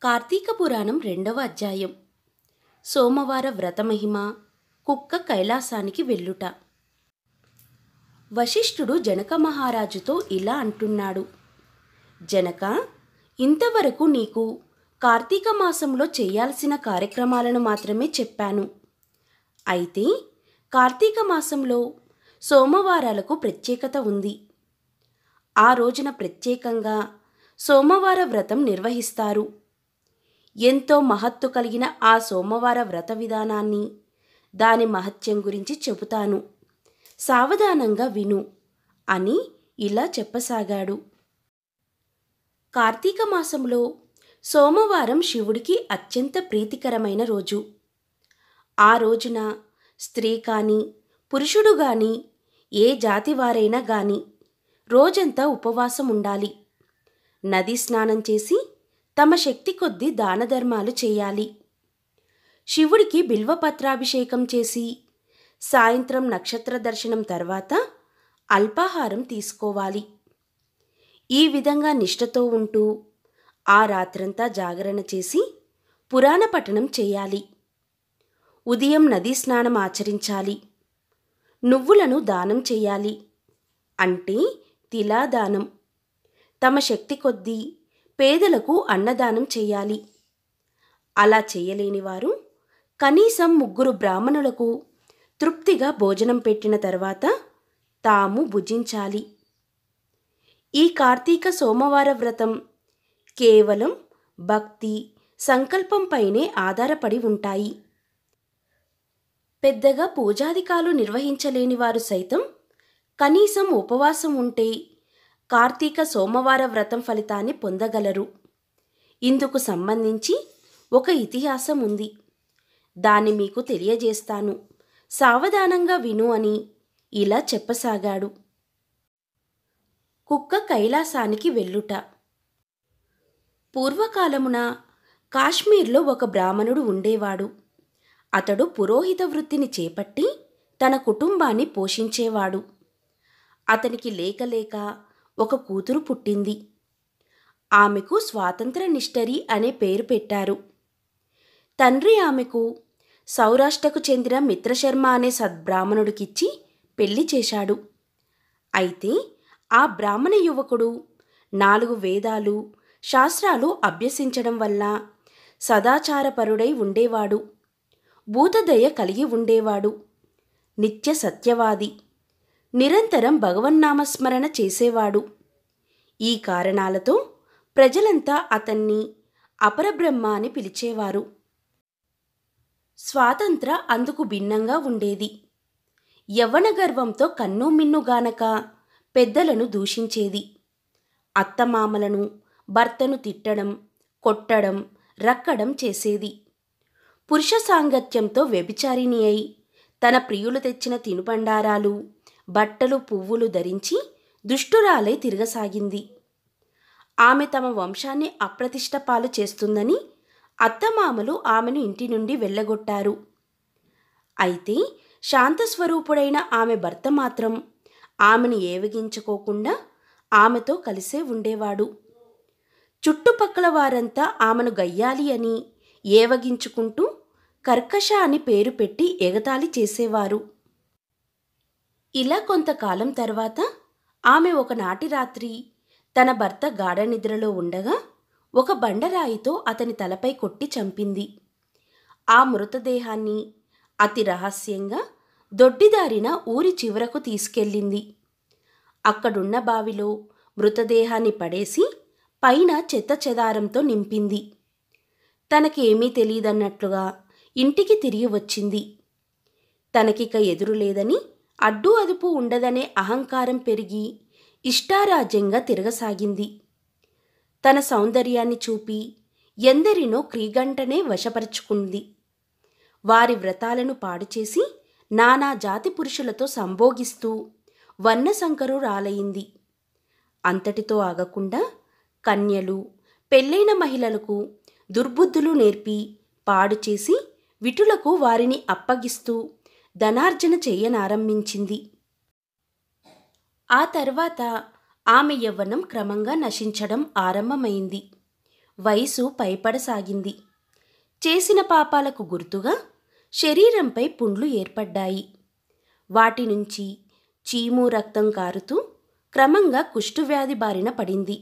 కార్తీక పురాణం 2వ అధ్యాయం. సోమవార వ్రతమహిమ. కుక్క కైలాసానికి వెళ్ళుట. వశిష్ఠుడు జనక మహారాజుతో ఇలా అంటున్నాడు. జనక, ఇంతవరకు నీకు కార్తీక మాసంలో చేయాల్సిన కార్యక్రమాలను మాత్రమే చెప్పాను. అయితే కార్తీక మాసంలో సోమవారాలకు ప్రత్యేకత ఉంది. ఆ రోజున ప్రత్యేకంగా సోమవార వ్రతం నిర్వహిస్తారు. ఎంతో మహత్తు కలిగిన ఆ సోమవార వ్రత విధానాన్ని, దాని మహత్యం గురించి చెబుతాను. సావధానంగా విను అని ఇలా చెప్పసాగాడు. కార్తీక మాసంలో సోమవారం శివుడికి అత్యంత ప్రీతికరమైన రోజు. ఆ రోజున స్త్రీ కానీ పురుషుడు కానీ ఏ జాతి వారైనా కానీ రోజంతా ఉపవాసం ఉండాలి. నదీ స్నానం చేసి తమ శక్తి కొద్దీ దానధర్మాలు చేయాలి. శివుడికి బిల్వపత్రాభిషేకం చేసి సాయంత్రం నక్షత్ర దర్శనం తర్వాత అల్పాహారం తీసుకోవాలి. ఈ విధంగా నిష్ఠతో ఉంటూ ఆ రాత్రంతా జాగరణ చేసి పురాణ పఠనం చేయాలి. ఉదయం నదీ స్నానం ఆచరించాలి. నువ్వులను దానం చేయాలి, అంటే తిలాదానం. తమ శక్తి కొద్దీ పేదలకు అన్నదానం చేయాలి. అలా చేయలేని వారు కనీసం 3 బ్రాహ్మణులకు తృప్తిగా భోజనం పెట్టిన తర్వాత తాము భుజించాలి. ఈ కార్తీక సోమవార వ్రతం కేవలం భక్తి సంకల్పంపైనే ఆధారపడి ఉంటాయి. పెద్దగా పూజాధికాలు నిర్వహించలేని వారు సైతం కనీసం ఉపవాసం ఉంటే కార్తీక సోమవార వ్రతం ఫలితాన్ని పొందగలరు. ఇందుకు సంబంధించి ఒక ఇతిహాసం ఉంది. దాన్ని మీకు తెలియజేస్తాను. సావధానంగా విను అని ఇలా చెప్పసాగాడు. కుక్క కైలాసానికి వెళ్ళుట. పూర్వకాలమున కాశ్మీర్లో ఒక బ్రాహ్మణుడు ఉండేవాడు. అతడు పురోహిత వృత్తిని చేపట్టి తన కుటుంబాన్ని పోషించేవాడు. అతనికి లేక ఒక కూతురు పుట్టింది. ఆమెకు స్వాతంత్ర నిష్టరి అనే పేరు పెట్టారు. తండ్రి ఆమెకు సౌరాష్ట్రకు చెందిన మిత్రశర్మ అనే సద్బ్రాహ్మణుడికిచ్చి పెళ్లి చేశాడు. అయితే ఆ బ్రాహ్మణ యువకుడు 4 వేదాలు శాస్త్రాలు అభ్యసించడం వల్ల సదాచారపరుడై ఉండేవాడు. భూతదయ కలిగి ఉండేవాడు. నిత్య సత్యవాది. నిరంతరం భగవన్నామస్మరణ చేసేవాడు. ఈ కారణాలతో ప్రజలంతా అతన్ని అపరబ్రహ్మ అని పిలిచేవారు. స్వాతంత్ర అందుకు భిన్నంగా ఉండేది. యవ్వన గర్వంతో కన్నుమిన్నుగానక పెద్దలను దూషించేది. అత్తమామలను, భర్తను తిట్టడం, కొట్టడం, రక్కడం చేసేది. పురుష సాంగత్యంతో వ్యభిచారిణి అయి తన ప్రియులు తెచ్చిన తినుబండారాలు, బట్టలు, పువ్వులు ధరించి దుష్టురాలై తిరగసాగింది. ఆమె తమ వంశాన్ని అప్రతిష్ట పాలు చేస్తుందని అత్తమామలు ఆమెను ఇంటి నుండి వెళ్ళగొట్టారు. అయితే శాంతస్వరూపుడైన ఆమె భర్త మాత్రం ఆమెను ఏవగించుకోకుండా ఆమెతో కలిసే ఉండేవాడు. చుట్టుపక్కల వారంతా ఆమెను గయ్యాలి అని ఏవగించుకుంటూ కర్కశ అని పేరు పెట్టి ఎగతాళి చేసేవారు. ఇలా కొంతకాలం తర్వాత ఆమె ఒకనాటి రాత్రి తన భర్త గాఢ నిద్రలో ఉండగా ఒక బండరాయితో అతని తలపై కొట్టి చంపింది. ఆ మృతదేహాన్ని అతి రహస్యంగా దొడ్డిదారిన ఊరి చివరకు తీసుకెళ్ళింది. అక్కడున్న బావిలో మృతదేహాన్ని పడేసి పైన చెత్త చెదారంతో నింపింది. తనకేమీ తెలియదన్నట్లుగా ఇంటికి తిరిగి వచ్చింది. తనకిక ఎదురు లేదని, అడ్డు అదుపు ఉండదనే అహంకారం పెరిగి ఇష్టారాజ్యంగా తిరగసాగింది. తన సౌందర్యాన్ని చూపి ఎందరినో క్రీగంటనే వశపరుచుకుంది. వారి వ్రతాలను పాడుచేసి నానా జాతి పురుషులతో సంభోగిస్తూ వర్ణశంకరురాలయింది. అంతటితో ఆగకుండా కన్యలు, పెళ్ళైన మహిళలకు దుర్బుద్ధులు నేర్పి పాడుచేసి విటులకు వారిని అప్పగిస్తూ ధనార్జన చెయ్యనారంభించింది. ఆ తర్వాత ఆమె యవ్వనం క్రమంగా నశించడం ఆరంభమైంది. వయసు పైపడసాగింది. చేసిన పాపాలకు గుర్తుగా శరీరంపై పుండ్లు ఏర్పడ్డాయి. వాటి నుంచి చీము రక్తం కారుతూ క్రమంగా కుష్ఠువ్యాధి బారిన పడింది.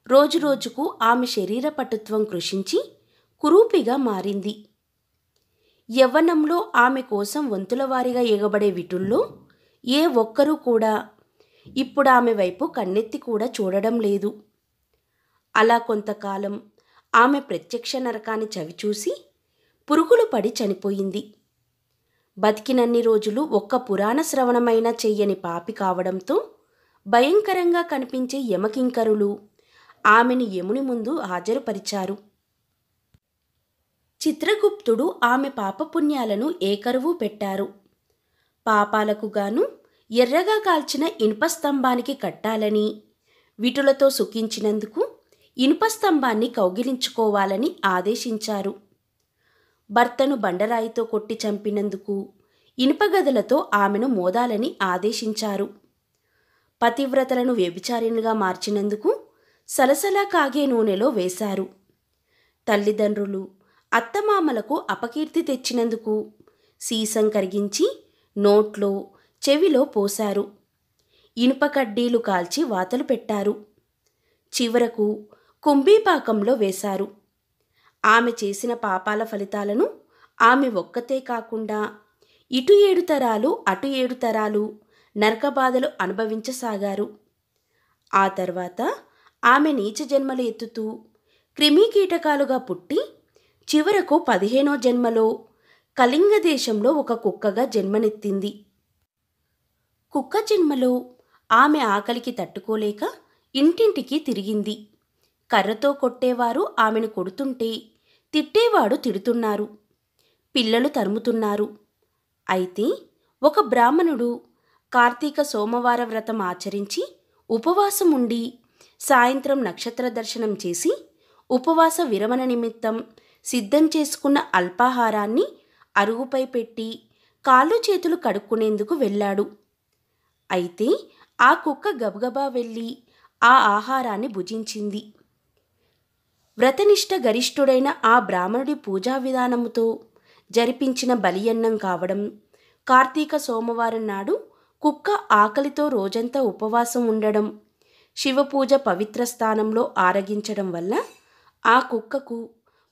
రోజురోజుకు ఆమె శరీర పటుత్వం కృషించి కురూపిగా మారింది. యవ్వనంలో ఆమె కోసం వంతుల వారీగా ఎగబడే విటుల్లో ఏ ఒక్కరూ కూడా ఇప్పుడు ఆమె వైపు కన్నెత్తి కూడా చూడడం లేదు. అలా కొంతకాలం ఆమె ప్రత్యక్ష నరకాన్ని చవిచూసి పురుగులు పడి చనిపోయింది. బతికినన్ని రోజులు ఒక్క పురాణ శ్రవణమైనా చెయ్యని పాపి కావడంతో భయంకరంగా కనిపించే యమకింకరులు ఆమెను యముని ముందు హాజరుపరిచారు. చిత్రగుప్తుడు ఆమె పాపపుణ్యాలను ఏకరువు పెట్టారు. పాపాలకు గాను ఎర్రగా కాల్చిన ఇనుప స్తంభానికి కట్టాలని, విటులతో సుఖించినందుకు ఇనుప స్తంభాన్ని కౌగిలించుకోవాలని ఆదేశించారు. భర్తను బండరాయితో కొట్టి చంపినందుకు ఇనుపగదలతో ఆమెను మోదాలని ఆదేశించారు. పతివ్రతలను వ్యభిచారిణిగా మార్చినందుకు సలసలా కాగే నూనెలో వేశారు. తల్లిదండ్రులు అత్తమామలకు అపకీర్తి తెచ్చినందుకు సీసం కరిగించి నోట్లో చెవిలో పోశారు. ఇనుప కడ్డీలు కాల్చి వాతలు పెట్టారు. చివరకు కుంభీపాకంలో వేశారు. ఆమె చేసిన పాపాల ఫలితాలను ఆమె ఒక్కతే కాకుండా ఇటు 7 తరాలు అటు 7 తరాలు నరకబాధలు అనుభవించసాగారు. ఆ తర్వాత ఆమె నీచ జన్మలు ఎత్తుతూ క్రిమికీటకాలుగా పుట్టి చివరకు 15వ జన్మలో కళింగ దేశంలో ఒక కుక్కగా జన్మనెత్తింది. కుక్క జన్మలో ఆమె ఆకలికి తట్టుకోలేక ఇంటింటికి తిరిగింది. కర్రతో కొట్టేవారు ఆమెను కొడుతుంటే తిట్టేవాడు తిడుతున్నారు. పిల్లలు తరుముతున్నారు. అయితే ఒక బ్రాహ్మణుడు కార్తీక సోమవార వ్రతం ఆచరించి ఉపవాసం ఉండి సాయంత్రం నక్షత్ర దర్శనం చేసి ఉపవాస విరమణ నిమిత్తం సిద్ధం చేసుకున్న అల్పాహారాన్ని అరుగుపై పెట్టి కాళ్ళు చేతులు కడుక్కునేందుకు వెళ్ళాడు. అయితే ఆ కుక్క గబగబా వెళ్ళి ఆ ఆహారాన్ని భుజించింది. వ్రతనిష్ట గరిష్ఠుడైన ఆ బ్రాహ్మణుడి పూజా విధానముతో జరిపించిన బలియన్నం కావడం, కార్తీక సోమవారం నాడు కుక్క ఆకలితో రోజంతా ఉపవాసం ఉండడం, శివపూజ పవిత్ర స్థానంలో ఆరగించడం వల్ల ఆ కుక్కకు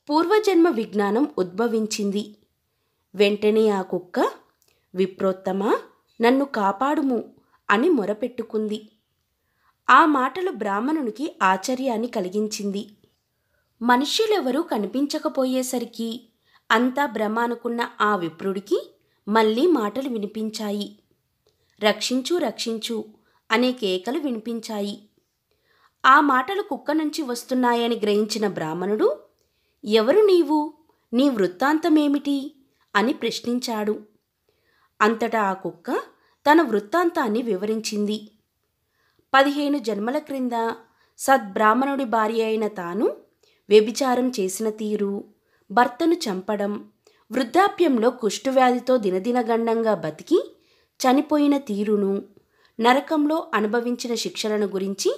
పూర్వజన్మ విజ్ఞానం ఉద్భవించింది. వెంటనే ఆ కుక్క, విప్రోత్తమా, నన్ను కాపాడుము అని మొరపెట్టుకుంది. ఆ మాటలు బ్రాహ్మణునికి ఆశ్చర్యాన్ని కలిగించింది. మనుష్యులెవరూ కనిపించకపోయేసరికి అంతా భ్రమ అనుకున్న ఆ విప్రుడికి మళ్ళీ మాటలు వినిపించాయి. రక్షించు రక్షించు అనే కేకలు వినిపించాయి. ఆ మాటలు కుక్క నుంచి వస్తున్నాయని గ్రహించిన బ్రాహ్మణుడు, ఎవరు నీవు, నీ వృత్తాంతమేమిటి అని ప్రశ్నించాడు. అంతటా ఆ కుక్క తన వృత్తాంతాన్ని వివరించింది. 15 జన్మల క్రింద సద్బ్రాహ్మణుడి భార్య అయిన తాను వ్యభిచారం చేసిన తీరు, భర్తను చంపడం, వృద్ధాప్యంలో కుష్ఠవ్యాధితో దినదినగండంగా బతికి చనిపోయిన తీరును, నరకంలో అనుభవించిన శిక్షలను గురించి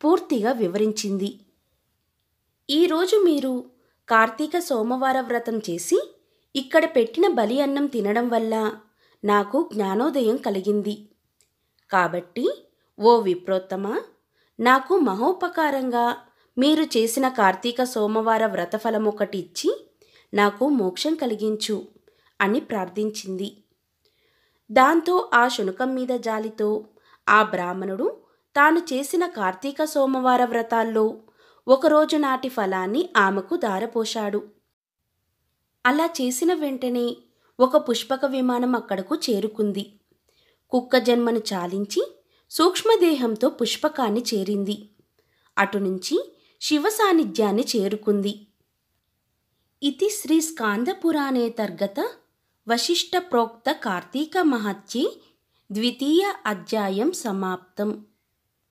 పూర్తిగా వివరించింది. ఈరోజు మీరు కార్తీక సోమవార వ్రతం చేసి ఇక్కడ పెట్టిన బలి అన్నం తినడం వల్ల నాకు జ్ఞానోదయం కలిగింది. కాబట్టి ఓ విప్రోత్తమా, నాకు మహోపకారంగా మీరు చేసిన కార్తీక సోమవార వ్రతఫలం ఒకటి ఇచ్చి నాకు మోక్షం కలిగించు అని ప్రార్థించింది. దాంతో ఆ శునకం మీద జాలితో ఆ బ్రాహ్మణుడు తాను చేసిన కార్తీక సోమవార వ్రతాల్లో ఒకరోజు నాటి ఫలాన్ని ఆమెకు దారపోశాడు. అలా చేసిన వెంటనే ఒక పుష్పక విమానం అక్కడకు చేరుకుంది. కుక్క జన్మను చాలించి సూక్ష్మదేహంతో పుష్పకాన్ని చేరింది. అటునుంచి శివ సాన్నిధ్యాన్ని చేరుకుంది. ఇతి శ్రీ స్కాందపురాణేతర్గత వశిష్ఠ ప్రోక్త కార్తీక మహత్యే 2వ అధ్యాయం సమాప్తం.